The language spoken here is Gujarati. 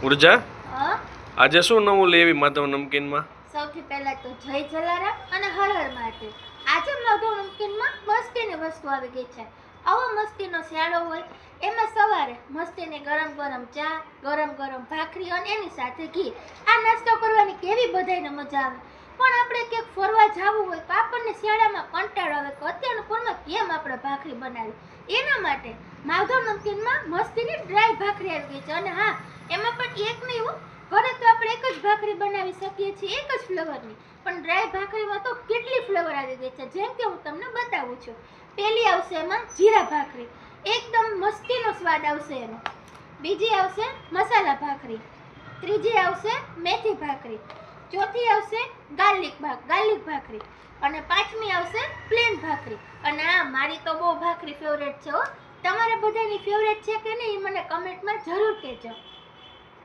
ઉર્જા હા આજે શું નવું લેવી માધવ નમકીનમાં? સૌથી પહેલા તો જય જલારામ અને હર હર મહાદેવ. આજે માધવ નમકીનમાં મસ્તીની વસ્તુ આવી ગઈ છે. આવો મસ્તીનો શિયાળો હોય એમાં સવારે મસ્તીની ગરમ ગરમ ચા, ગરમ ગરમ ભાખરી અને એની સાથે ઘી. આ નાસ્તો કરવાની કેવી બધાયને મજા આવે. પણ આપણે ક્યાંક ફરવા જવું હોય તો આપણને શિયાળામાં કંટાળો આવે કે અત્યારના ફોનમાં કેમ આપણે ભાખરી બનાવી. એના માટે માધવ નમકીનમાં મસ્તીની ડ્રાય ભાખરી આવી ગઈ છે. અને હા, એમાં પણ એક નહીં હો, ઘરે તો આપણે એક જ ભાખરી બનાવી શકીએ છીએ, એક જ ફ્લેવરની. પણ ડ્રાય ભાખરીમાં તો કેટલી ફ્લેવર આવી ગઈ છે, જેમ કે હું તમને બતાવું છું. પહેલી આવશે એમાં જીરા ભાખરી, એકદમ મસ્તીનો સ્વાદ આવશે એનો. બીજી આવશે મસાલા ભાખરી, ત્રીજી આવશે મેથી ભાખરી, ચોથી આવશે ગાર્લિક ભાખરી અને પાંચમી આવશે પ્લેન ભાખરી. અને આ મારી તો બહુ ભાખરી ફેવરેટ છે હો. તમારે બધાની ફેવરેટ છે કે નહીં મને કમેન્ટમાં જરૂર કહેજો.